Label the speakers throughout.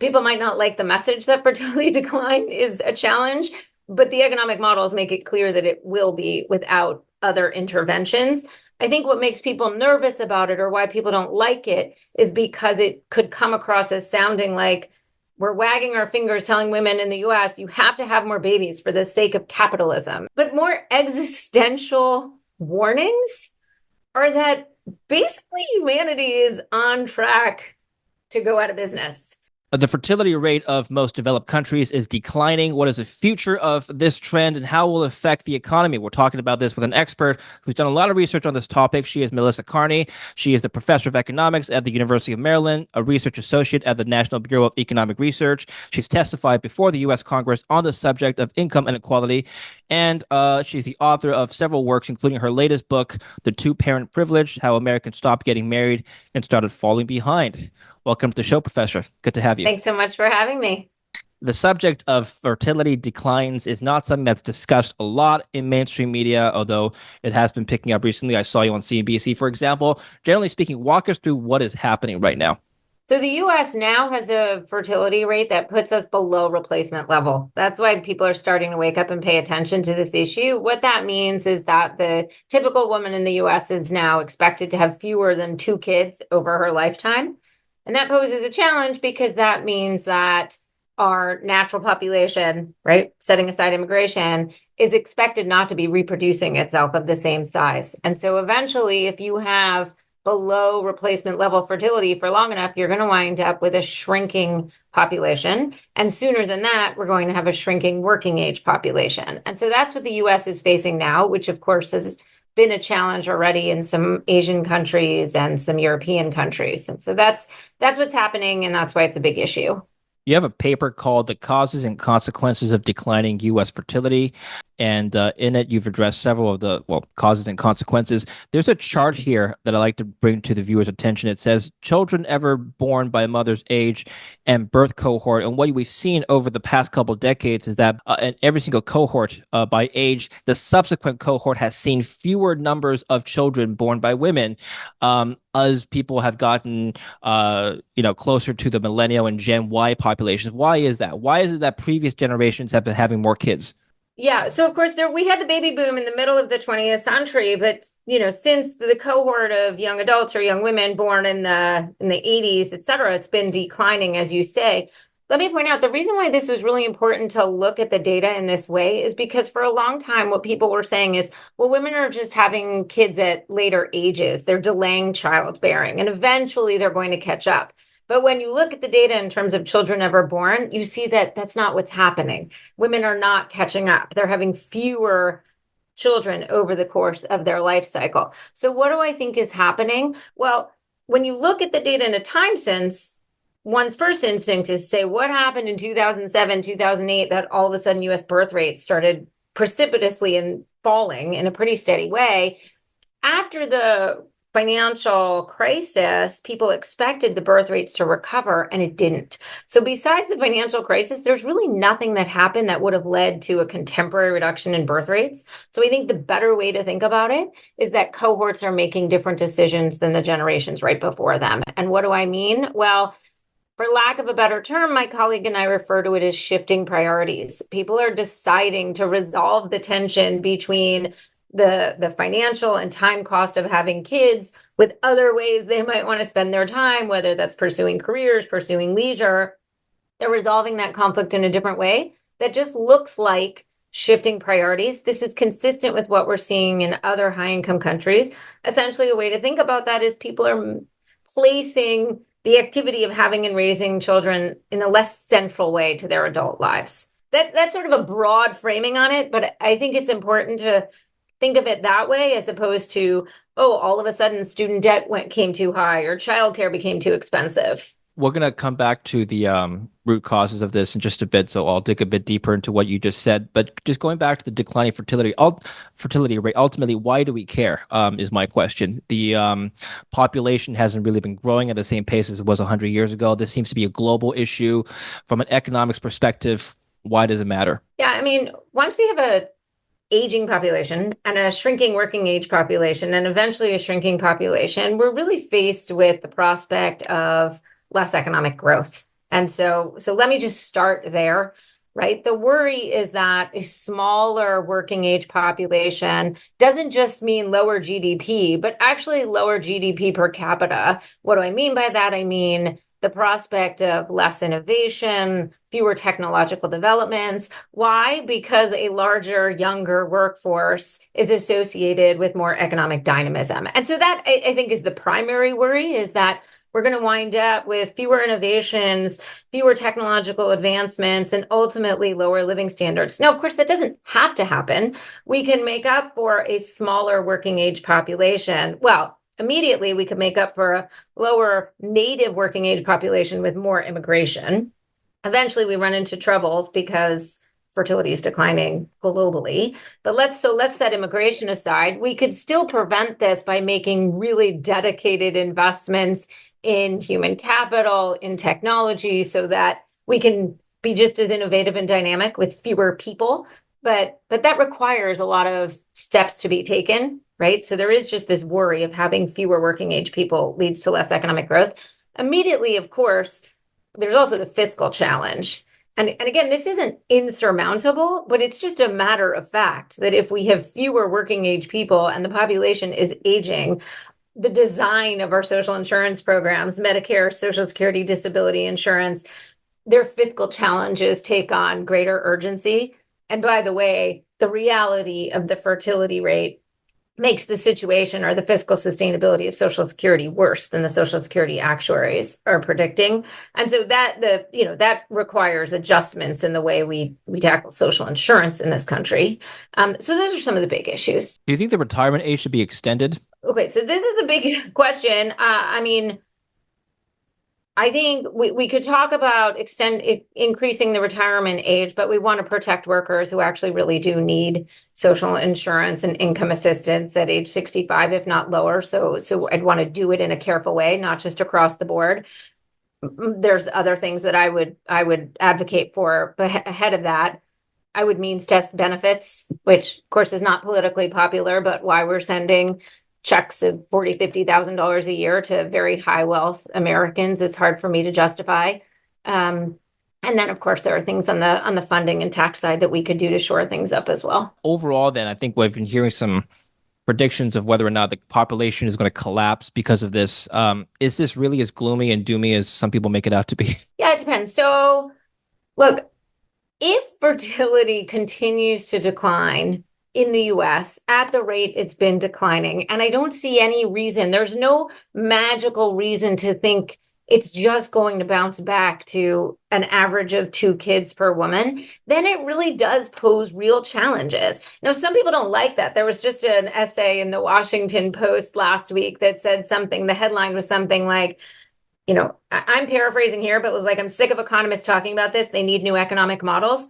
Speaker 1: People might not like the message that fertility decline is a challenge, but the economic models make it clear that it will be without other interventions. I think what makes people nervous about it or why people don't like it is because it could come across as sounding like we're wagging our fingers telling women in the US, you have to have more babies for the sake of capitalism. But more existential warnings are that basically humanity is on track to go out of business.
Speaker 2: The fertility rate of most developed countries is declining. What is the future of this trend and how will it affect the economy? We're talking about this with an expert who's done a lot of research on this topic. She is Melissa Kearney. She is the professor of economics at the University of Maryland, a research associate at the National Bureau of Economic Research. She's testified before the U.S. Congress on the subject of income inequality. And she's the author of several works, including her latest book, The Two-Parent Privilege, How Americans Stopped Getting Married and Started Falling Behind. Welcome to the show, Professor. Good to have you.
Speaker 1: Thanks so much for having me.
Speaker 2: The subject of fertility declines is not something that's discussed a lot in mainstream media, although it has been picking up recently. I saw you on CNBC, for example. Generally speaking, walk us through what is happening right now.
Speaker 1: So the US now has a fertility rate that puts us below replacement level. That's why people are starting to wake up and pay attention to this issue. What that means is that the typical woman in the US is now expected to have fewer than 2 kids over her lifetime. And that poses a challenge because that means that our natural population, right, setting aside immigration, is expected not to be reproducing itself of the same size. And so eventually, if you have below replacement level fertility for long enough, you're going to wind up with a shrinking population. And sooner than that, we're going to have a shrinking working age population. And so that's what the US is facing now, which of course has been a challenge already in some Asian countries and some European countries. And so that's what's happening, and that's why it's a big issue.
Speaker 2: You have a paper called The Causes and Consequences of Declining U.S. Fertility. And in it, you've addressed several of the, well, causes and consequences. There's a chart here that I like to bring to the viewer's attention. It says children ever born by a mother's age and birth cohort. And what we've seen over the past couple of decades is that in every single cohort by age, the subsequent cohort has seen fewer numbers of children born by women as people have gotten, closer to the millennial and Gen Y populations. Why is that? Why is it that previous generations have been having more kids?
Speaker 1: Yeah, so of course we had the baby boom in the middle of the 20th century, but since the cohort of young adults or young women born in the 80s, et cetera, it's been declining, as you say. Let me point out the reason why this was really important to look at the data in this way is because for a long time, what people were saying is, well, women are just having kids at later ages. They're delaying childbearing, and eventually they're going to catch up. But when you look at the data in terms of children ever born, you see that that's not what's happening. Women are not catching up. They're having fewer children over the course of their life cycle. So what do I think is happening? Well, when you look at the data in a time sense, one's first instinct is say, what happened in 2007, 2008, that all of a sudden US birth rates started precipitously and falling in a pretty steady way? After the financial crisis, people expected the birth rates to recover, and it didn't. So besides the financial crisis, there's really nothing that happened that would have led to a contemporary reduction in birth rates. So I think the better way to think about it is that cohorts are making different decisions than the generations right before them. And what do I mean? Well, for lack of a better term, my colleague and I refer to it as shifting priorities. People are deciding to resolve the tension between the financial and time cost of having kids with other ways they might want to spend their time, whether that's pursuing careers, pursuing leisure. They're resolving that conflict in a different way that just looks like shifting priorities. This is consistent with what we're seeing in other high-income countries. Essentially, a way to think about that is people are placing the activity of having and raising children in a less central way to their adult lives. That's sort of a broad framing on it, but I think it's important to think of it that way as opposed to, oh, all of a sudden student debt came too high or childcare became too expensive.
Speaker 2: We're going to come back to the root causes of this in just a bit, so I'll dig a bit deeper into what you just said. But just going back to the declining fertility rate, ultimately, why do we care, is my question. The population hasn't really been growing at the same pace as it was 100 years ago. This seems to be a global issue. From an economics perspective, why does it matter?
Speaker 1: Yeah, I mean, once we have a aging population and a shrinking working age population and eventually a shrinking population, we're really faced with the prospect of less economic growth. And so let me just start there, right? The worry is that a smaller working age population doesn't just mean lower GDP, but actually lower GDP per capita. What do I mean by that? I mean the prospect of less innovation, fewer technological developments. Why? Because a larger, younger workforce is associated with more economic dynamism. And so that I think is the primary worry, is that we're going to wind up with fewer innovations, fewer technological advancements, and ultimately lower living standards. Now, of course, that doesn't have to happen. We can make up for a smaller working age population. Well, immediately we could make up for a lower native working age population with more immigration. Eventually we run into troubles because fertility is declining globally. But let's set immigration aside. We could still prevent this by making really dedicated investments in human capital, in technology, so that we can be just as innovative and dynamic with fewer people. But that requires a lot of steps to be taken, right? So there is just this worry of having fewer working age people leads to less economic growth. Immediately, of course, there's also the fiscal challenge. And again, this isn't insurmountable, but it's just a matter of fact that if we have fewer working age people and the population is aging, the design of our social insurance programs, Medicare, Social Security, disability insurance, their fiscal challenges take on greater urgency. And by the way, the reality of the fertility rate makes the situation or the fiscal sustainability of Social Security worse than the Social Security actuaries are predicting. And so that requires adjustments in the way we tackle social insurance in this country. So those are some of the big issues.
Speaker 2: Do you think the retirement age should be extended?
Speaker 1: Okay, so this is a big question. I mean, I think we could talk about increasing the retirement age, but we want to protect workers who actually really do need social insurance and income assistance at age 65, if not lower. So I'd want to do it in a careful way, not just across the board. There's other things that I would advocate for, but ahead of that, I would means test benefits, which of course is not politically popular, but why we're sending checks of $40,000, $50,000 a year to very high wealth Americans, it's hard for me to justify. And then, of course, there are things on the funding and tax side that we could do to shore things up as well.
Speaker 2: Overall, then, I think we've been hearing some predictions of whether or not the population is going to collapse because of this. Is this really as gloomy and doomy as some people make it out to be?
Speaker 1: Yeah, it depends. So, look, if fertility continues to decline in the US at the rate it's been declining, and I don't see any reason, there's no magical reason to think it's just going to bounce back to an average of 2 kids per woman, then it really does pose real challenges. Now, some people don't like that. There was just an essay in the Washington Post last week that said something, the headline was something like, I'm paraphrasing here, but it was like, I'm sick of economists talking about this. They need new economic models.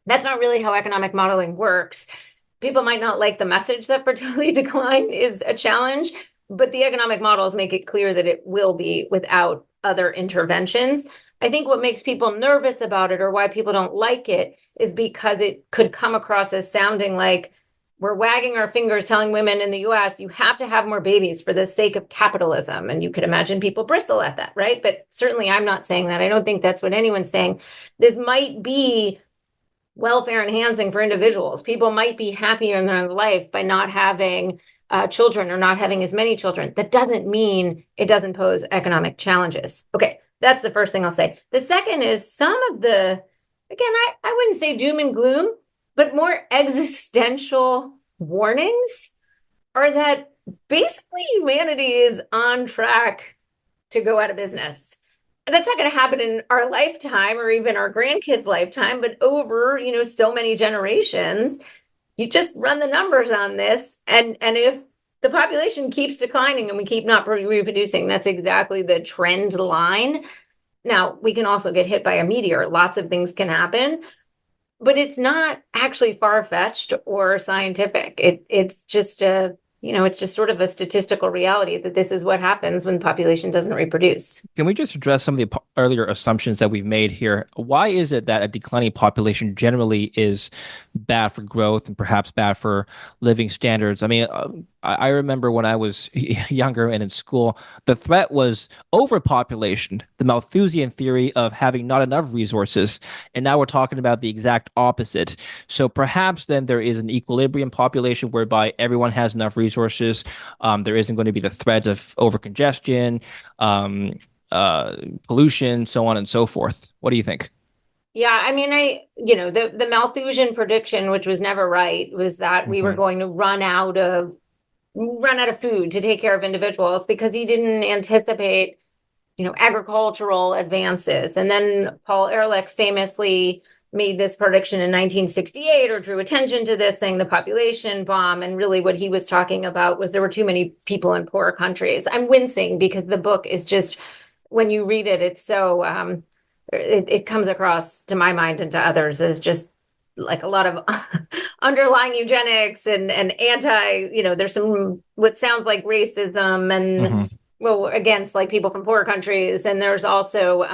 Speaker 1: That's not really how economic modeling works. People might not like the message that fertility decline is a challenge, but the economic models make it clear that it will be without other interventions. I think what makes people nervous about it, or why people don't like it, is because it could come across as sounding like we're wagging our fingers telling women in the US, you have to have more babies for the sake of capitalism. And you could imagine people bristle at that, right? But certainly I'm not saying that. I don't think that's what anyone's saying. This might be welfare enhancing for individuals. People might be happier in their life by not having children or not having as many children. That doesn't mean it doesn't pose economic challenges. Okay, that's the first thing I'll say. The second is some of the, again, I wouldn't say doom and gloom, but more existential warnings are that basically humanity is on track to go out of business. That's not going to happen in our lifetime or even our grandkids' lifetime, but over, so many generations, you just run the numbers on this. And if the population keeps declining and we keep not reproducing, that's exactly the trend line. Now, we can also get hit by a meteor. Lots of things can happen, but it's not actually far-fetched or scientific. It's just it's just sort of a statistical reality that this is what happens when the population doesn't reproduce.
Speaker 2: Can we just address some of the earlier assumptions that we've made here? Why is it that a declining population generally is bad for growth and perhaps bad for living standards? I mean, I remember when I was younger and in school, the threat was overpopulation, the Malthusian theory of having not enough resources. And now we're talking about the exact opposite. So perhaps then there is an equilibrium population whereby everyone has enough resources. There isn't going to be the threat of overcongestion, um, uh, pollution, so on and so forth. What do you think?
Speaker 1: Yeah, I mean, the Malthusian prediction, which was never right, was that we were
Speaker 2: Hmm.
Speaker 1: going to run out of food to take care of individuals because he didn't anticipate, agricultural advances. And then Paul Ehrlich famously made this prediction in 1968 or drew attention to this, saying the population bomb. And really what he was talking about was there were too many people in poor countries. I'm wincing because the book is just, when you read it, it's so, it comes across to my mind and to others as just like a lot of underlying eugenics and anti, there's some what sounds like racism and
Speaker 2: Hmm.
Speaker 1: well against like people from poor countries. And there's also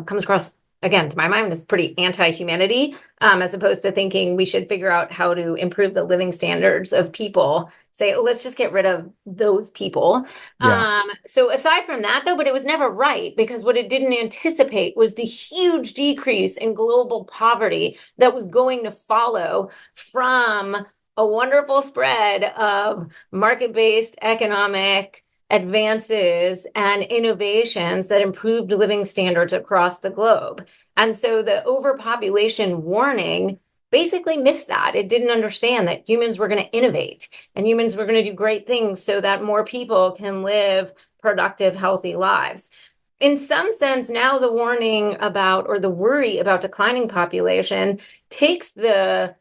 Speaker 1: comes across again to my mind as pretty anti-humanity, as opposed to thinking we should figure out how to improve the living standards of people. Say, oh, let's just get rid of those people.
Speaker 2: Yeah.
Speaker 1: So aside from that, though, but it was never right because what it didn't anticipate was the huge decrease in global poverty that was going to follow from a wonderful spread of market-based economic advances and innovations that improved living standards across the globe. And so the overpopulation warning basically missed that. It didn't understand that humans were going to innovate and humans were going to do great things so that more people can live productive, healthy lives. In some sense, now the warning about or the worry about declining population takes the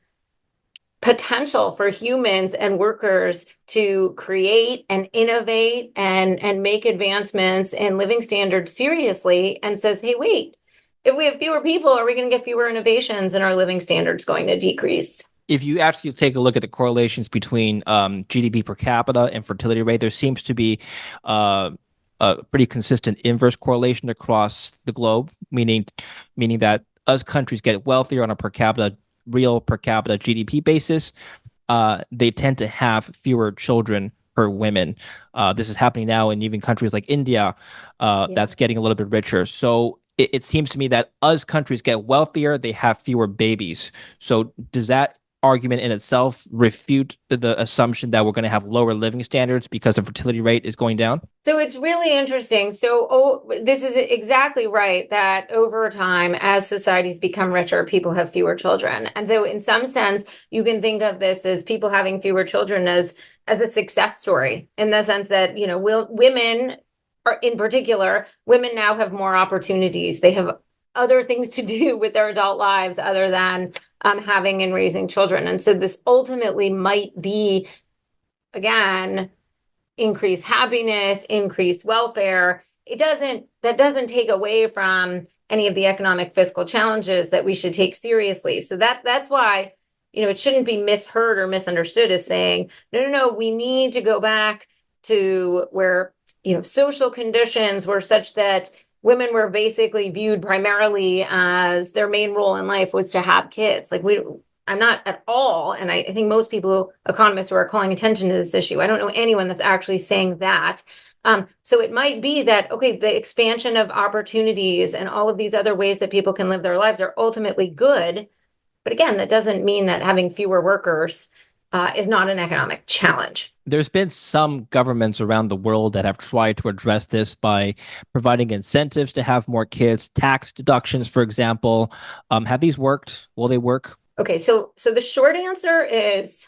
Speaker 1: potential for humans and workers to create and innovate and make advancements in living standards seriously and says, hey, wait, if we have fewer people, are we going to get fewer innovations and our living standards going to decrease?
Speaker 2: If you actually take a look at the correlations between GDP per capita and fertility rate, there seems to be uh, a pretty consistent inverse correlation across the globe, meaning that as countries get wealthier on a real per capita GDP basis, they tend to have fewer children per women. This is happening now in even countries like India,
Speaker 1: Yeah.
Speaker 2: that's getting a little bit richer. So it seems to me that as countries get wealthier, they have fewer babies. So does that argument in itself refute the assumption that we're going to have lower living standards because the fertility rate is going down?
Speaker 1: So it's really interesting. So, this is exactly right that over time, as societies become richer, people have fewer children. And so, in some sense, you can think of this as people having fewer children as a success story in the sense that, women are in particular, women now have more opportunities. They have other things to do with their adult lives other than having and raising children. And so, this ultimately might be, again, increase happiness, increase welfare. That doesn't take away from any of the economic fiscal challenges that we should take seriously. So that's why, it shouldn't be misheard or misunderstood as saying, no, no, no, we need to go back to where, social conditions were such that women were basically viewed primarily as their main role in life was to have kids. I'm not at all, and I think most people, economists who are calling attention to this issue, I don't know anyone that's actually saying that. So it might be that, okay, the expansion of opportunities and all of these other ways that people can live their lives are ultimately good. But again, that doesn't mean that having fewer workers is not an economic challenge.
Speaker 2: There's been some governments around the world that have tried to address this by providing incentives to have more kids, tax deductions, for example. Have these worked? Will they work?
Speaker 1: Okay, so the short answer is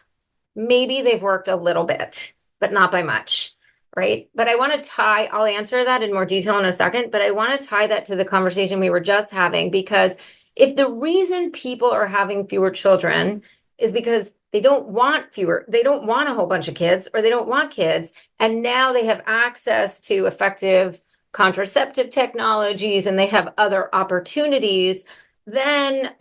Speaker 1: maybe they've worked a little bit, but not by much, right? But I'll answer that in more detail in a second, but I want to tie that to the conversation we were just having because if the reason people are having fewer children is because they don't want a whole bunch of kids or they don't want kids, and now they have access to effective contraceptive technologies and they have other opportunities, then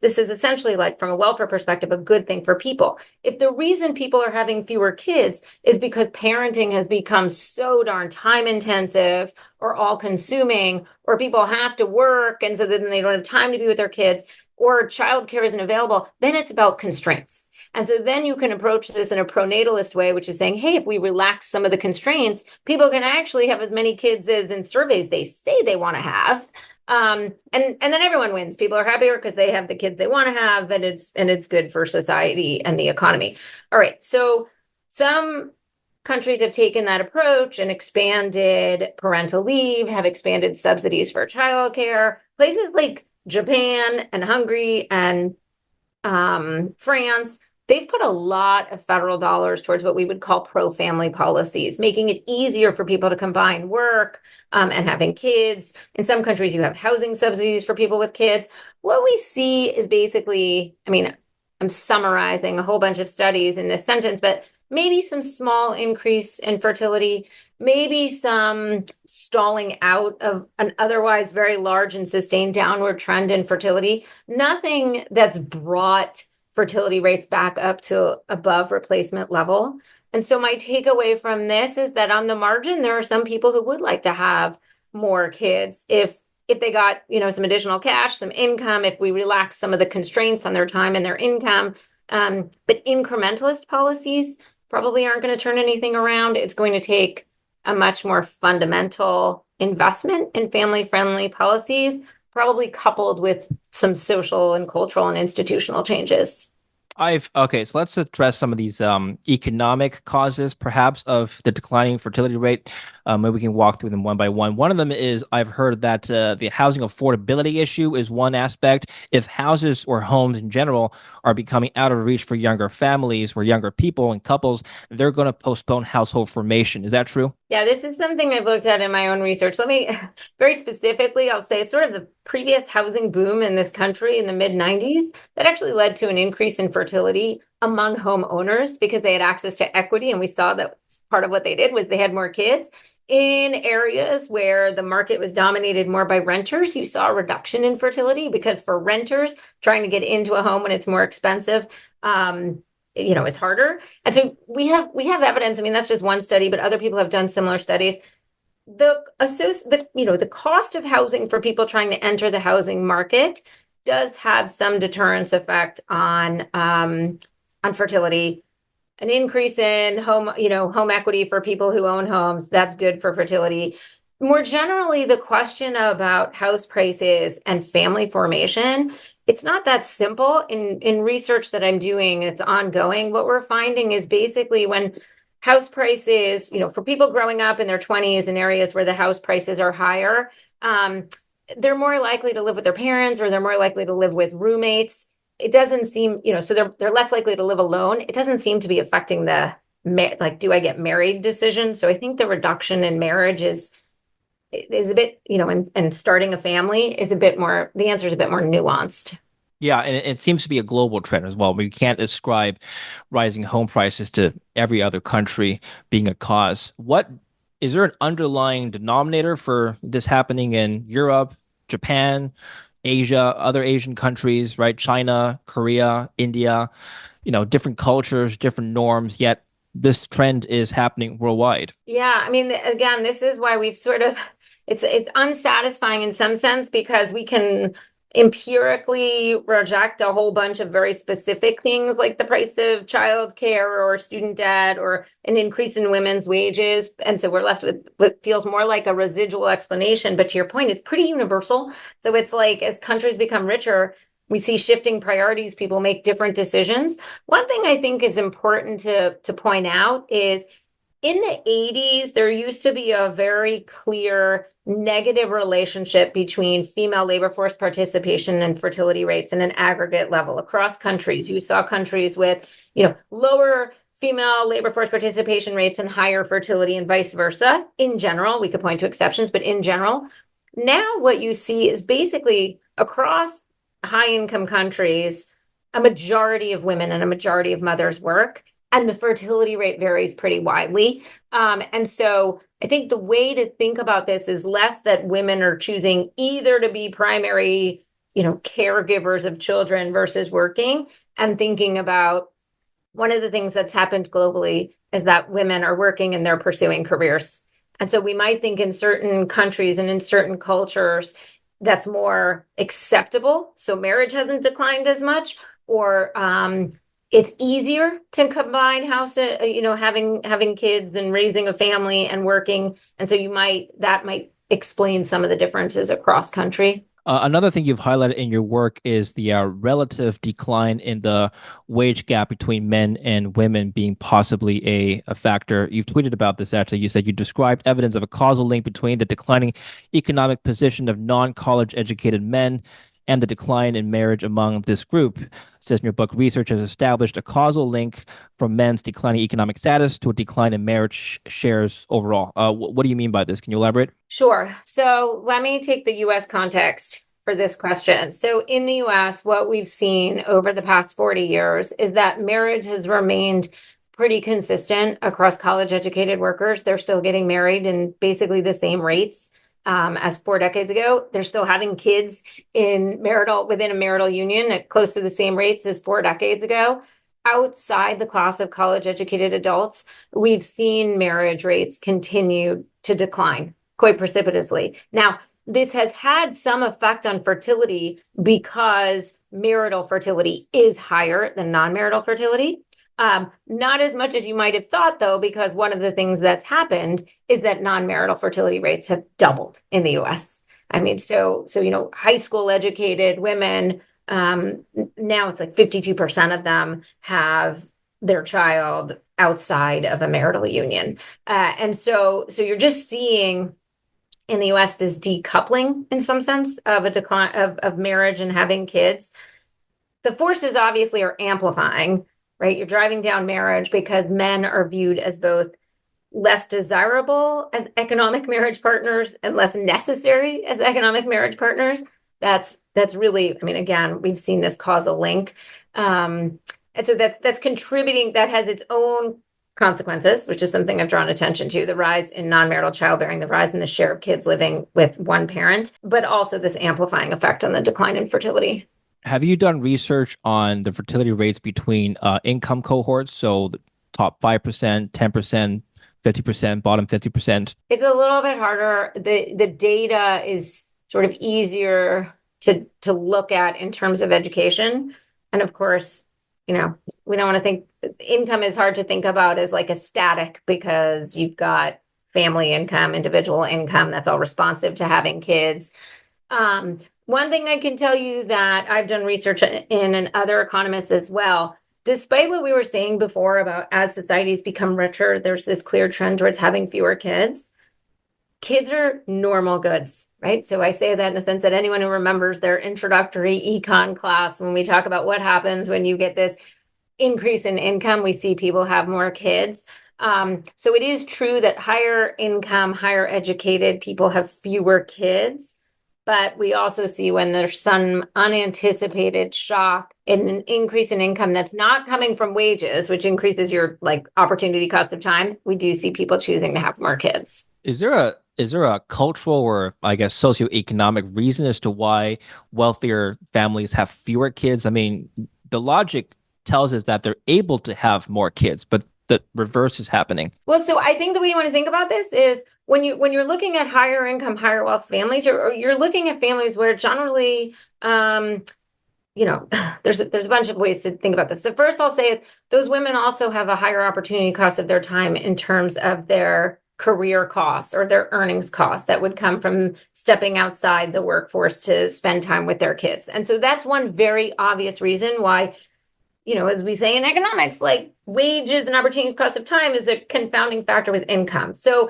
Speaker 1: this is essentially like from a welfare perspective, a good thing for people. If the reason people are having fewer kids is because parenting has become so darn time intensive or all consuming, or people have to work and so then they don't have time to be with their kids, or childcare isn't available, then it's about constraints. And so then you can approach this in a pronatalist way, which is saying, hey, if we relax some of the constraints, people can actually have as many kids as in surveys they say they want to have. And then everyone wins. People are happier because they have the kids they want to have, and it's good for society and the economy. All right. So some countries have taken that approach and expanded parental leave, have expanded subsidies for childcare. Places like Japan and Hungary and France, they've put a lot of federal dollars towards what we would call pro-family policies, making it easier for people to combine work and having kids. In some countries, you have housing subsidies for people with kids. What we see is basically, I mean, I'm summarizing a whole bunch of studies in this sentence, but maybe some small increase in fertility, maybe some stalling out of an otherwise very large and sustained downward trend in fertility. Nothing that's brought fertility rates back up to above replacement level. And so my takeaway from this is that on the margin, there are some people who would like to have more kids if they got, some additional cash, some income, if we relax some of the constraints on their time and their income. But incrementalist policies probably aren't going to turn anything around. It's going to take a much more fundamental investment in family-friendly policies, probably coupled with some social and cultural and institutional changes.
Speaker 2: Okay, so let's address some of these economic causes, perhaps, of the declining fertility rate. Maybe we can walk through them one by one. One of them is I've heard that the housing affordability issue is one aspect. If houses or homes in general are becoming out of reach for younger families or younger people and couples, they're going to postpone household formation. Is that true?
Speaker 1: Yeah, this is something I've looked at in my own research. Let me very specifically, I'll say sort of the previous housing boom in this country in the mid 90s that actually led to an increase in fertility among homeowners because they had access to equity. And we saw that part of what they did was they had more kids. In areas where the market was dominated more by renters, you saw a reduction in fertility because for renters trying to get into a home when it's more expensive, it's harder. And so we have evidence. I mean, that's just one study, but other people have done similar studies. The cost of housing for people trying to enter the housing market does have some deterrence effect on fertility. An increase in home equity for people who own homes, that's good for fertility. More generally, the question about house prices and family formation, it's not that simple. In research that I'm doing, it's ongoing. What we're finding is basically when house prices, for people growing up in their 20s in areas where the house prices are higher, they're more likely to live with their parents or they're more likely to live with roommates. It doesn't seem, so they're less likely to live alone. It doesn't seem to be affecting the do I get married decision. So I think the reduction in marriage is a bit, and starting a family is a bit more, the answer is a bit more nuanced.
Speaker 2: Yeah, and it seems to be a global trend as well. We can't ascribe rising home prices to every other country being a cause. What is there an underlying denominator for this happening in Europe, Japan, Asia, other Asian countries, right? China, Korea, India, different cultures, different norms, yet this trend is happening worldwide.
Speaker 1: Yeah, I mean, again, this is why we've sort of it's unsatisfying in some sense because we can empirically reject a whole bunch of very specific things like the price of childcare or student debt or an increase in women's wages. And so we're left with what feels more like a residual explanation. But to your point, it's pretty universal. So it's like as countries become richer, we see shifting priorities, people make different decisions. One thing I think is important to point out is in the 80s, there used to be a very clear negative relationship between female labor force participation and fertility rates in an aggregate level across countries. You saw countries with, lower female labor force participation rates and higher fertility and vice versa. In general, we could point to exceptions, but in general, now what you see is basically across high income countries, a majority of women and a majority of mothers work. And the fertility rate varies pretty widely. And so I think the way to think about this is less that women are choosing either to be primary, caregivers of children versus working, and thinking about one of the things that's happened globally is that women are working and they're pursuing careers. And so we might think in certain countries and in certain cultures, that's more acceptable. So marriage hasn't declined as much, or it's easier to combine having kids and raising a family and working. And so that might explain some of the differences across country.
Speaker 2: Another thing you've highlighted in your work is the relative decline in the wage gap between men and women being possibly a factor. You've tweeted about this actually. You said you described evidence of a causal link between the declining economic position of non-college educated men and the decline in marriage among this group. It says in your book, research has established a causal link from men's declining economic status to a decline in marriage shares overall. What do you mean by this? Can you elaborate?
Speaker 1: Sure. So let me take the US context for this question. So in the US, what we've seen over the past 40 years is that marriage has remained pretty consistent across college educated workers. They're still getting married in basically the same rates as 4 decades ago. They're still having kids within a marital union at close to the same rates as 4 decades ago. Outside the class of college educated adults, we've seen marriage rates continue to decline quite precipitously. Now, this has had some effect on fertility because marital fertility is higher than non-marital fertility. Not as much as you might have thought, though, because one of the things that's happened is that non-marital fertility rates have doubled in the US. I mean, high school educated women, now it's like 52% of them have their child outside of a marital union. And so you're just seeing in the US this decoupling in some sense of a decline of marriage and having kids. The forces obviously are amplifying, right? You're driving down marriage because men are viewed as both less desirable as economic marriage partners and less necessary as economic marriage partners. That's really, I mean, again, we've seen this causal link. And so that's contributing, that has its own consequences, which is something I've drawn attention to, the rise in non-marital childbearing, the rise in the share of kids living with one parent, but also this amplifying effect on the decline in fertility.
Speaker 2: Have you done research on the fertility rates between income cohorts? So the top 5%, 10%, 50%, bottom 50%?
Speaker 1: It's a little bit harder. The data is sort of easier to look at in terms of education. And of course, we don't want to think income is hard to think about as like a static because you've got family income, individual income that's all responsive to having kids. One thing I can tell you that I've done research in and other economists as well, despite what we were saying before about as societies become richer, there's this clear trend towards having fewer kids. Kids are normal goods, right? So I say that in the sense that anyone who remembers their introductory econ class, when we talk about what happens when you get this increase in income, we see people have more kids. So it is true that higher income, higher educated people have fewer kids. But we also see when there's some unanticipated shock in an increase in income that's not coming from wages, which increases your opportunity cost of time, we do see people choosing to have more kids.
Speaker 2: Is there a cultural or I guess socioeconomic reason as to why wealthier families have fewer kids? I mean, the logic tells us that they're able to have more kids, but the reverse is happening.
Speaker 1: Well, so I think the way you want to think about this is when you're looking at higher income, higher wealth families, you're looking at families where generally, there's a bunch of ways to think about this. So first, I'll say those women also have a higher opportunity cost of their time in terms of their career costs or their earnings costs that would come from stepping outside the workforce to spend time with their kids. And so that's one very obvious reason why, as we say in economics, like wages and opportunity cost of time is a confounding factor with income. So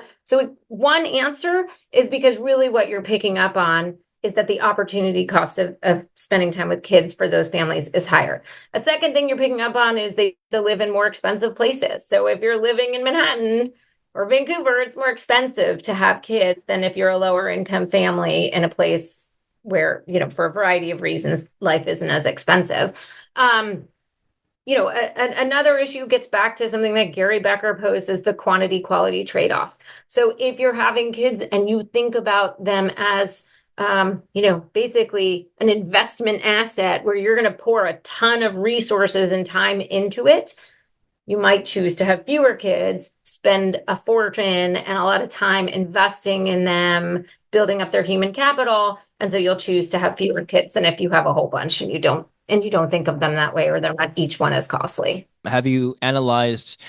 Speaker 1: one answer is because really what you're picking up on is that the opportunity cost of spending time with kids for those families is higher. A second thing you're picking up on is they have to live in more expensive places. So if you're living in Manhattan or Vancouver, it's more expensive to have kids than if you're a lower income family in a place where, for a variety of reasons, life isn't as expensive. Another issue gets back to something that Gary Becker posed as the quantity quality trade-off. So if you're having kids and you think about them as, basically an investment asset where you're going to pour a ton of resources and time into it, you might choose to have fewer kids, spend a fortune and a lot of time investing in them, building up their human capital. And so you'll choose to have fewer kids than if you have a whole bunch and you don't and you don't think of them that way, or they're not each one as costly.
Speaker 2: Have you analyzed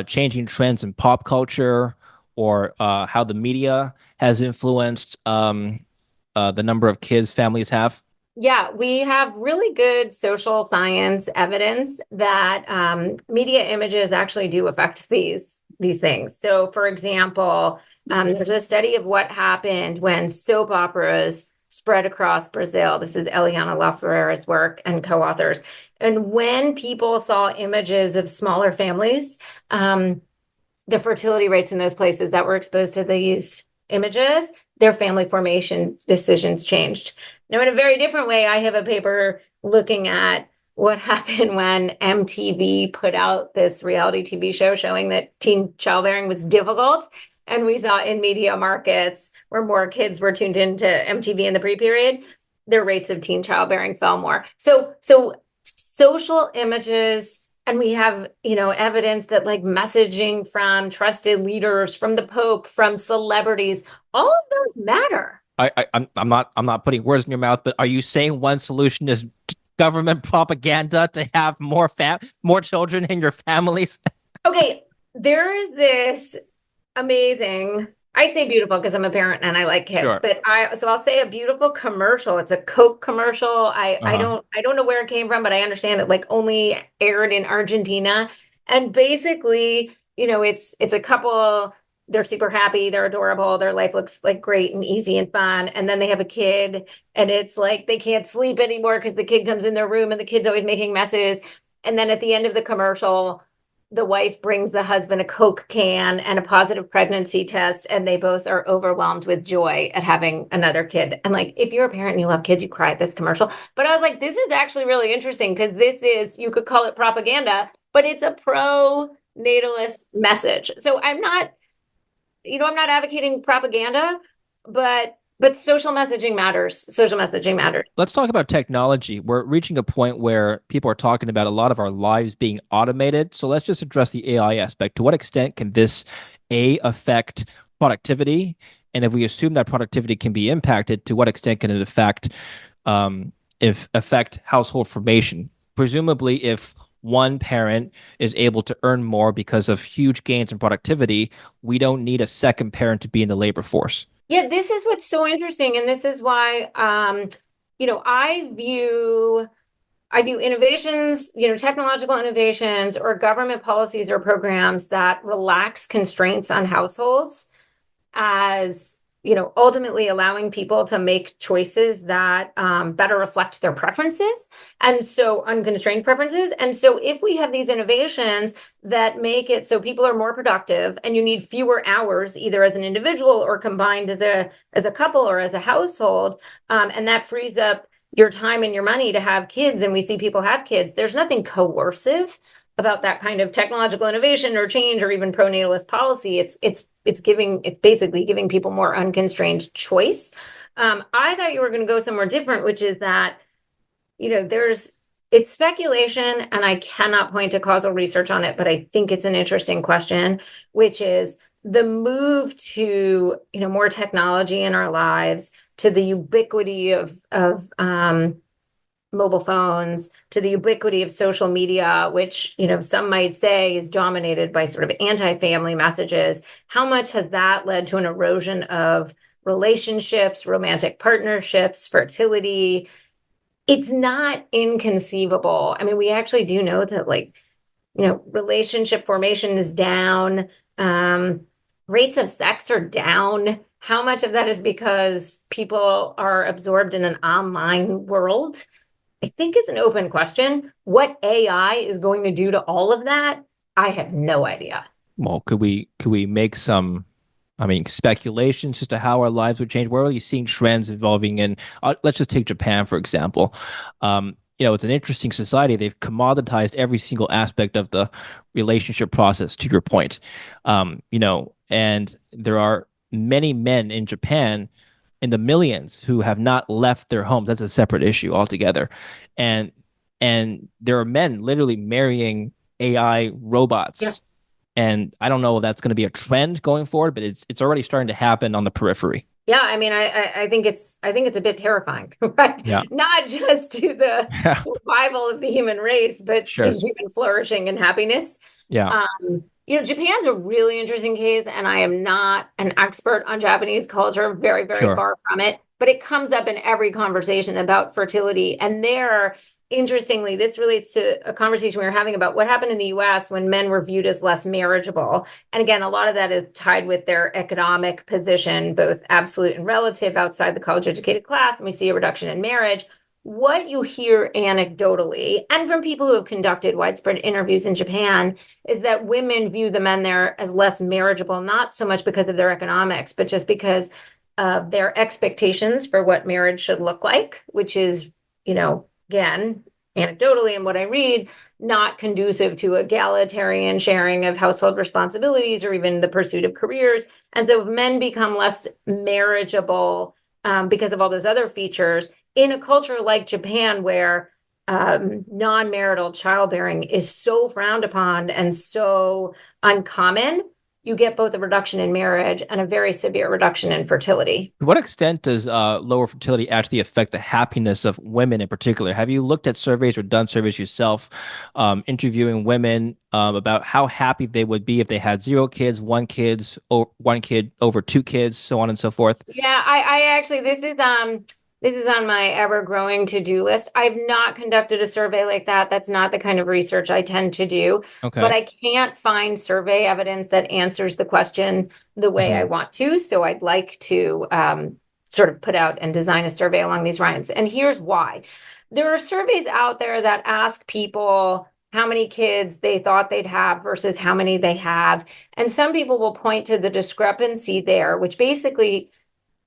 Speaker 2: changing trends in pop culture or how the media has influenced the number of kids families have?
Speaker 1: Yeah, we have really good social science evidence that media images actually do affect these things. So, for example, there's a study of what happened when soap operas spread across Brazil. This is Eliana LaFerreira's work and co-authors. And when people saw images of smaller families, the fertility rates in those places that were exposed to these images, their family formation decisions changed. Now, in a very different way, I have a paper looking at what happened when MTV put out this reality TV show showing that teen childbearing was difficult. And we saw in media markets where more kids were tuned into MTV in the pre-period, their rates of teen childbearing fell more. So social images, and we have, evidence that like messaging from trusted leaders, from the Pope, from celebrities, all of those matter.
Speaker 2: I'm not putting words in your mouth, but are you saying one solution is government propaganda to have more children in your families?
Speaker 1: Okay, there's this amazing, I say beautiful because I'm a parent and I like kids,
Speaker 2: Sure.
Speaker 1: but I'll say a beautiful commercial. It's a Coke commercial.
Speaker 2: Uh-huh.
Speaker 1: I don't know where it came from, but I understand it like only aired in Argentina. And basically, it's a couple, they're super happy, they're adorable, their life looks like great and easy and fun. And then they have a kid, and it's like they can't sleep anymore because the kid comes in their room and the kid's always making messes. And then at the end of the commercial, the wife brings the husband a Coke can and a positive pregnancy test, and they both are overwhelmed with joy at having another kid. And like, if you're a parent and you love kids, you cry at this commercial. But I was like, this is actually really interesting because you could call it propaganda, but it's a pro natalist message. So I'm not advocating propaganda, but social messaging matters. Social messaging matters.
Speaker 2: Let's talk about technology. We're reaching a point where people are talking about a lot of our lives being automated. So let's just address the AI aspect. To what extent can this affect productivity? And if we assume that productivity can be impacted, to what extent can it affect household formation? Presumably, if one parent is able to earn more because of huge gains in productivity, we don't need a second parent to be in the labor force.
Speaker 1: Yeah, this is what's so interesting, and this is why I view innovations, technological innovations or government policies or programs that relax constraints on households as, ultimately allowing people to make choices that better reflect their preferences. And so unconstrained preferences. And so if we have these innovations that make it so people are more productive and you need fewer hours, either as an individual or combined as a couple or as a household, and that frees up your time and your money to have kids, and we see people have kids, there's nothing coercive about that kind of technological innovation or change or even pronatalist policy. It's basically giving people more unconstrained choice. I thought you were going to go somewhere different, which is that, there's it's speculation and I cannot point to causal research on it, but I think it's an interesting question, which is the move to, more technology in our lives, to the ubiquity of mobile phones, to the ubiquity of social media, which, some might say is dominated by sort of anti-family messages. How much has that led to an erosion of relationships, romantic partnerships, fertility? It's not inconceivable. I mean, we actually do know that, like, relationship formation is down. Rates of sex are down. How much of that is because people are absorbed in an online world? I think is an open question. What AI is going to do to all of that, I have no idea.
Speaker 2: Well, could we make some, I mean, speculations as to how our lives would change? Where are you seeing trends evolving in? Let's just take Japan, for example. It's an interesting society. They've commoditized every single aspect of the relationship process, to your point. And there are many men in Japan in the millions who have not left their homes. That's a separate issue altogether. And and there are men literally marrying AI
Speaker 1: Yeah.
Speaker 2: robots And I don't know if that's going to be a trend going forward, but it's already starting to happen on the periphery.
Speaker 1: Yeah, I mean, I think it's a bit terrifying, right?
Speaker 2: Yeah.
Speaker 1: Not just to the
Speaker 2: Yeah.
Speaker 1: survival of the human race, but to
Speaker 2: Sure.
Speaker 1: human flourishing and happiness.
Speaker 2: Yeah.
Speaker 1: Japan's a really interesting case, and I am not an expert on Japanese culture, very, very
Speaker 2: Sure.
Speaker 1: far from it, but it comes up in every conversation about fertility. And there, interestingly, this relates to a conversation we were having about what happened in the US when men were viewed as less marriageable. And again, a lot of that is tied with their economic position, both absolute and relative outside the college educated class. And we see a reduction in marriage. What you hear anecdotally and from people who have conducted widespread interviews in Japan is that women view the men there as less marriageable, not so much because of their economics, but just because of their expectations for what marriage should look like, which is, again, anecdotally and what I read, not conducive to egalitarian sharing of household responsibilities or even the pursuit of careers. And so if men become less marriageable because of all those other features in a culture like Japan, where non-marital childbearing is so frowned upon and so uncommon, you get both a reduction in marriage and a very severe reduction in fertility.
Speaker 2: To what extent does lower fertility actually affect the happiness of women in particular? Have you looked at surveys or done surveys yourself, interviewing women about how happy they would be if they had zero kids, one kid over two kids, so on and so forth?
Speaker 1: Yeah, I actually this is on my ever growing to-do list. I've not conducted a survey like that. That's not the kind of research I tend to do, but
Speaker 2: Okay.
Speaker 1: I can't find survey evidence that answers the question the way I
Speaker 2: Hmm.
Speaker 1: want to. So I'd like to sort of put out and design a survey along these lines. And here's why. There are surveys out there that ask people how many kids they thought they'd have versus how many they have. And some people will point to the discrepancy there, which basically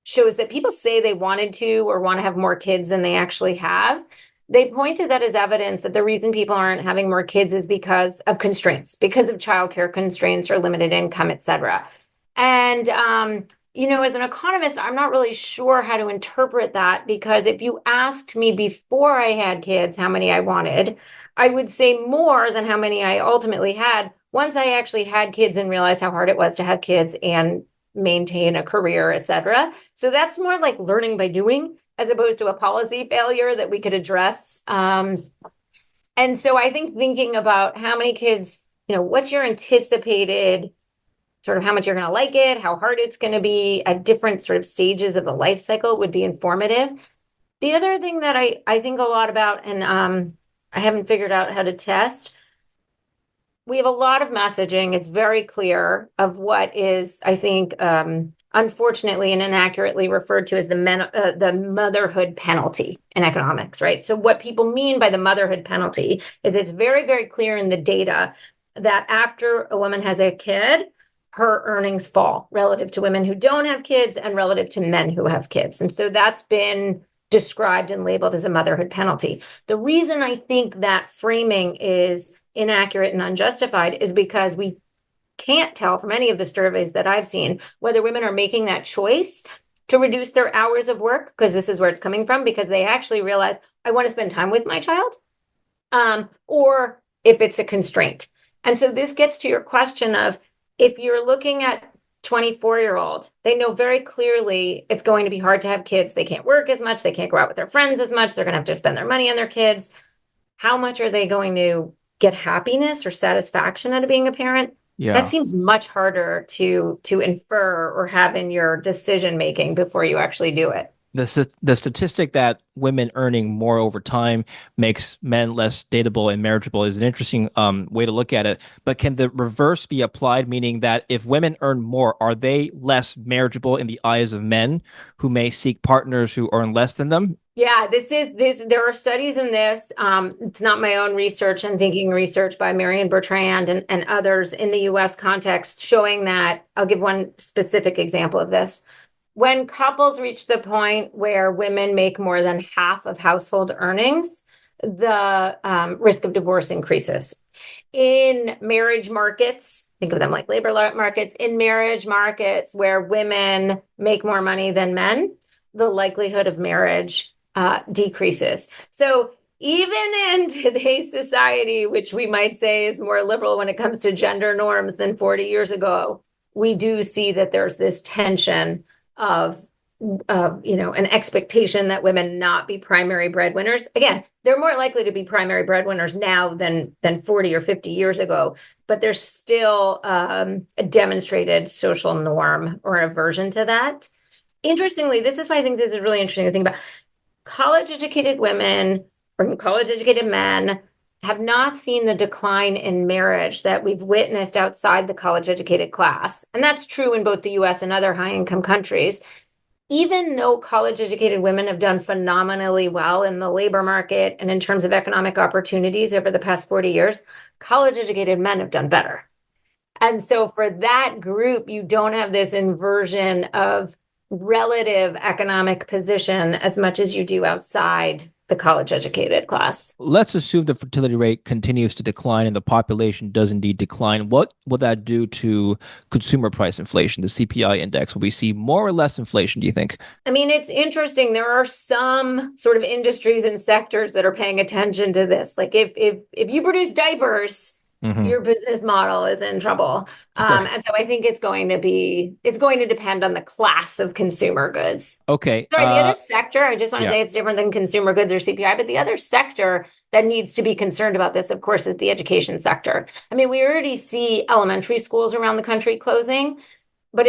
Speaker 1: shows that people say they wanted to or want to have more kids than they actually have. They point to that as evidence that the reason people aren't having more kids is because of constraints, because of childcare constraints or limited income, et cetera. And, as an economist, I'm not really sure how to interpret that because if you asked me before I had kids how many I wanted, I would say more than how many I ultimately had once I actually had kids and realized how hard it was to have kids and maintain a career, et cetera. So that's more like learning by doing as opposed to a policy failure that we could address. And so I think thinking about how many kids, what's your anticipated sort of how much you're going to like it, how hard it's going to be at different sort of stages of the life cycle would be informative. The other thing that I think a lot about, and I haven't figured out how to test, we have a lot of messaging. It's very clear of what is, I think, unfortunately and inaccurately referred to as the motherhood penalty in economics, right? So what people mean by the motherhood penalty is it's very, very clear in the data that after a woman has a kid, her earnings fall relative to women who don't have kids and relative to men who have kids. And so that's been described and labeled as a motherhood penalty. The reason I think that framing is inaccurate and unjustified is because we can't tell from any of the surveys that I've seen whether women are making that choice to reduce their hours of work, because this is where it's coming from, because they actually realize I want to spend time with my child, or if it's a constraint. And so this gets to your question of if you're looking at 24-year-old, they know very clearly it's going to be hard to have kids. They can't work as much. They can't go out with their friends as much. They're going to have to spend their money on their kids. How much are they going to get happiness or satisfaction out of being a parent? That
Speaker 2: Yeah.
Speaker 1: seems much harder to infer or have in your decision making before you actually do it.
Speaker 2: The statistic that women earning more over time makes men less dateable and marriageable is an interesting way to look at it. But can the reverse be applied, meaning that if women earn more, are they less marriageable in the eyes of men who may seek partners who earn less than them?
Speaker 1: Yeah, this. There are studies in this. It's not my own research and thinking research by Marion Bertrand and others in the US context showing that I'll give one specific example of this. When couples reach the point where women make more than half of household earnings, the risk of divorce increases. In marriage markets, think of them like labor markets, in marriage markets where women make more money than men, the likelihood of marriage decreases. So even in today's society, which we might say is more liberal when it comes to gender norms than 40 years ago, we do see that there's this tension of an expectation that women not be primary breadwinners. Again, they're more likely to be primary breadwinners now than 40 or 50 years ago, but there's still a demonstrated social norm or aversion to that. Interestingly, this is why I think this is really interesting to think about. College educated women or college educated men have not seen the decline in marriage that we've witnessed outside the college educated class. And that's true in both the US and other high income countries. Even though college educated women have done phenomenally well in the labor market and in terms of economic opportunities over the past 40 years, college educated men have done better. And so for that group, you don't have this inversion of relative economic position as much as you do outside the college educated class.
Speaker 2: Let's assume the fertility rate continues to decline and the population does indeed decline. What will that do to consumer price inflation, the CPI index? Will we see more or less inflation, do you think?
Speaker 1: I mean, it's interesting. There are some sort of industries and sectors that are paying attention to this. Like if you produce diapers,
Speaker 2: Mm-hmm.
Speaker 1: your business model is in trouble.
Speaker 2: Sure.
Speaker 1: And so I think it's going to depend on the class of consumer goods.
Speaker 2: Okay.
Speaker 1: Sorry, the other sector, I just want to
Speaker 2: Yeah.
Speaker 1: say it's different than consumer goods or CPI, but the other sector that needs to be concerned about this, of course, is the education sector. I mean, we already see elementary schools around the country closing, but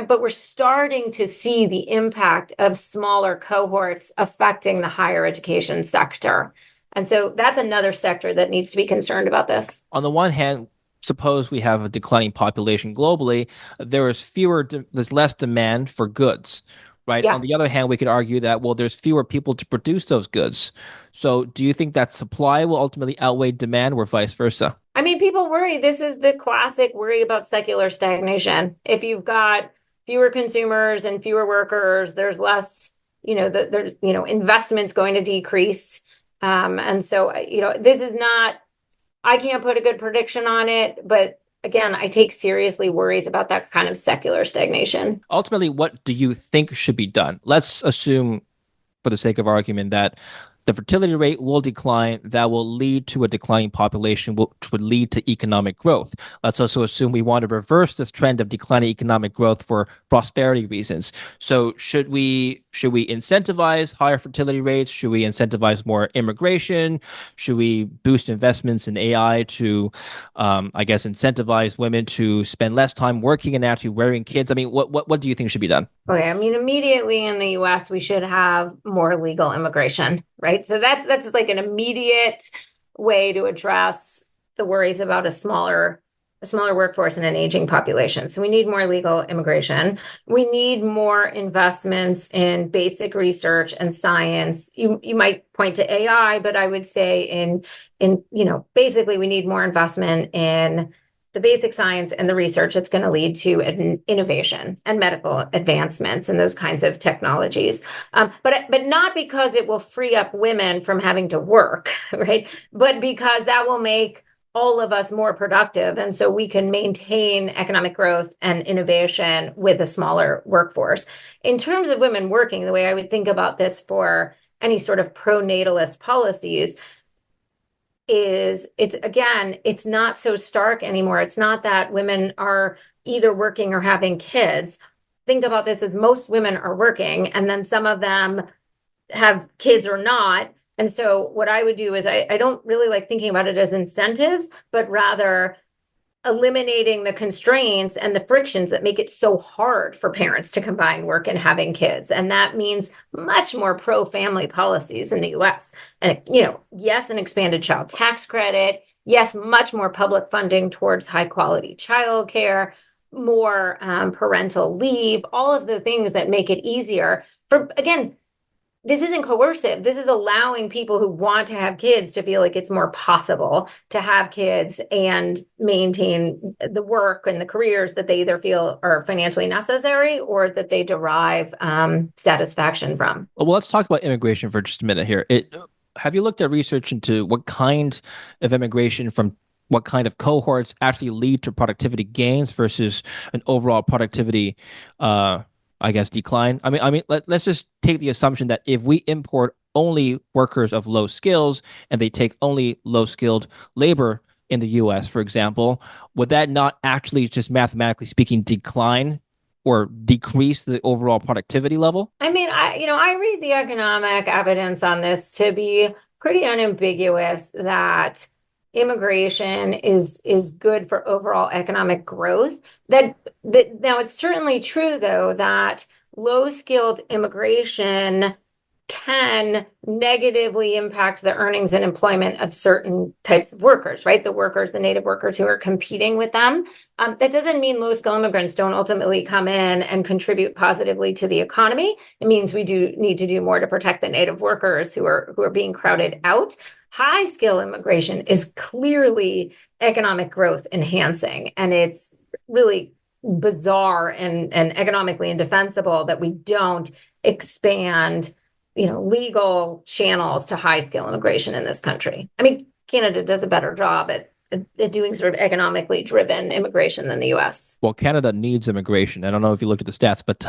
Speaker 1: but we're starting to see the impact of smaller cohorts affecting the higher education sector. And so that's another sector that needs to be concerned about this.
Speaker 2: On the one hand, suppose we have a declining population globally, there's less demand for goods, right? On
Speaker 1: Yeah.
Speaker 2: the other hand, we could argue that, well, there's fewer people to produce those goods. So do you think that supply will ultimately outweigh demand or vice versa?
Speaker 1: I mean, people worry. This is the classic worry about secular stagnation. If you've got fewer consumers and fewer workers, there's less, there's, investments going to decrease. And so, this is not, I can't put a good prediction on it, but again, I take seriously worries about that kind of secular stagnation.
Speaker 2: Ultimately, what do you think should be done? Let's assume, for the sake of argument, that the fertility rate will decline. That will lead to a declining population, which would lead to economic growth. Let's also assume we want to reverse this trend of declining economic growth for prosperity reasons. So should we incentivize higher fertility rates? Should we incentivize more immigration? Should we boost investments in AI to, I guess, incentivize women to spend less time working and actually rearing kids? I mean, what do you think should be done?
Speaker 1: Okay, I mean, immediately in the US, we should have more legal immigration, right? So that's like an immediate way to address the worries about a smaller workforce and an aging population. So we need more legal immigration. We need more investments in basic research and science. You might point to AI, but I would say basically we need more investment in the basic science and the research that's going to lead to an innovation and medical advancements and those kinds of technologies. But not because it will free up women from having to work, right? But because that will make all of us more productive. And so we can maintain economic growth and innovation with a smaller workforce. In terms of women working, the way I would think about this for any sort of pro-natalist policies it's not so stark anymore. It's not that women are either working or having kids. Think about this as most women are working, and then some of them have kids or not. And so what I would do is I don't really like thinking about it as incentives, but rather eliminating the constraints and the frictions that make it so hard for parents to combine work and having kids. And that means much more pro-family policies in the US. And, yes, an expanded child tax credit. Yes, much more public funding towards high quality childcare, more parental leave, all of the things that make it easier for, again, this isn't coercive. This is allowing people who want to have kids to feel like it's more possible to have kids and maintain the work and the careers that they either feel are financially necessary or that they derive satisfaction from.
Speaker 2: Well, let's talk about immigration for just a minute here. Have you looked at research into what kind of immigration from what kind of cohorts actually lead to productivity gains versus an overall productivity, I guess, decline? I mean, let's just take the assumption that if we import only workers of low skills and they take only low skilled labor in the US, for example, would that not actually, just mathematically speaking, decline or decrease the overall productivity level?
Speaker 1: I mean, I read the economic evidence on this to be pretty unambiguous that immigration is good for overall economic growth. That now it's certainly true though that low-skilled immigration can negatively impact the earnings and employment of certain types of workers, right? The workers, the native workers who are competing with them. That doesn't mean low-skill immigrants don't ultimately come in and contribute positively to the economy. It means we do need to do more to protect the native workers who are being crowded out. High-skill immigration is clearly economic growth enhancing, and it's really bizarre and economically indefensible that we don't expand legal channels to high skill immigration in this country. I mean, Canada does a better job at doing sort of economically driven immigration than the US.
Speaker 2: Well, Canada needs immigration. I don't know if you looked at the stats, but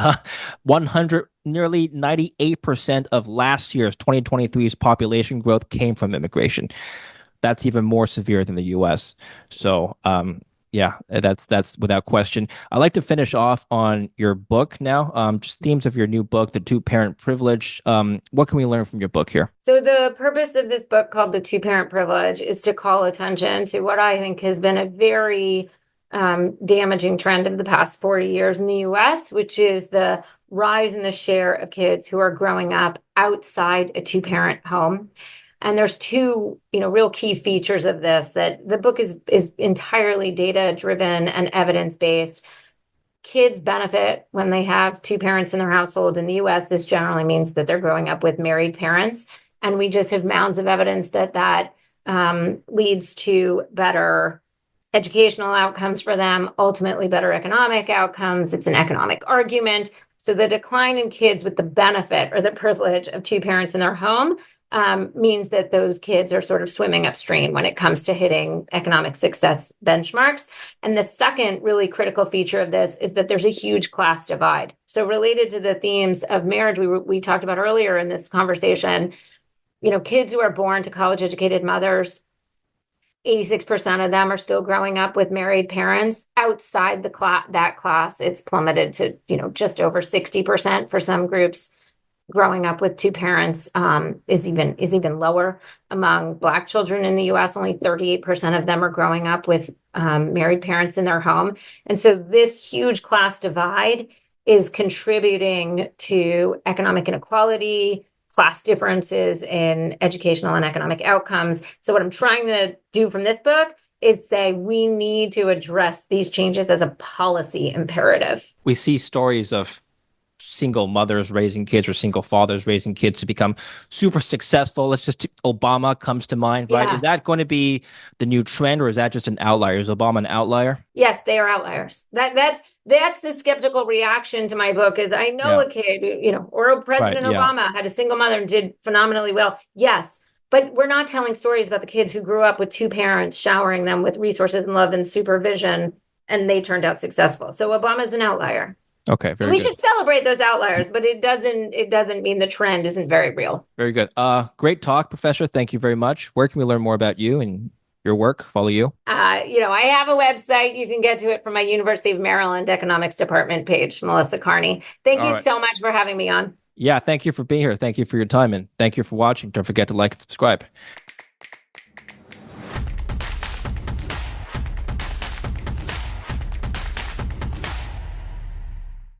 Speaker 2: 100, nearly 98% of last year's 2023's population growth came from immigration. That's even more severe than the US. So, yeah, that's without question. I'd like to finish off on your book now. Just themes of your new book, The Two-Parent Privilege. What can we learn from your book here?
Speaker 1: So the purpose of this book called The Two-Parent Privilege is to call attention to what I think has been a very damaging trend of the past 40 years in the US, which is the rise in the share of kids who are growing up outside a two-parent home. And there's two, real key features of this, that the book is entirely data driven and evidence based. Kids benefit when they have two parents in their household. In the US, this generally means that they're growing up with married parents. And we just have mounds of evidence that leads to better educational outcomes for them, ultimately better economic outcomes. It's an economic argument. So the decline in kids with the benefit or the privilege of two parents in their home means that those kids are sort of swimming upstream when it comes to hitting economic success benchmarks. And the second really critical feature of this is that there's a huge class divide. So related to the themes of marriage we talked about earlier in this conversation, kids who are born to college-educated mothers, 86% of them are still growing up with married parents. Outside that class, it's plummeted to, just over 60% for some groups. Growing up with two parents is even lower. Among Black children in the US, only 38% of them are growing up with married parents in their home. And so this huge class divide is contributing to economic inequality, class differences in educational and economic outcomes. So what I'm trying to do from this book is say we need to address these changes as a policy imperative.
Speaker 2: We see stories of single mothers raising kids or single fathers raising kids to become super successful. Obama comes to mind, right?
Speaker 1: Yeah.
Speaker 2: Is that going to be the new trend, or is that just an outlier? Is Obama an outlier?
Speaker 1: Yes, they are outliers. That's the skeptical reaction to my book is I know a kid, or President Obama had a single mother and did phenomenally well. Yes, but we're not telling stories about the kids who grew up with two parents showering them with resources and love and supervision, and they turned out successful. So Obama's an outlier.
Speaker 2: Okay, very
Speaker 1: we
Speaker 2: good.
Speaker 1: should celebrate those outliers, but it doesn't mean the trend isn't very real.
Speaker 2: Very good. Great talk, Professor. Thank you very much. Where can we learn more about you and your work? Follow you?
Speaker 1: I have a website. You can get to it from my University of Maryland Economics Department page, Melissa Kearney. Thank you so much for having me on.
Speaker 2: Yeah, thank you for being here. Thank you for your time, and thank you for watching. Don't forget to like and subscribe.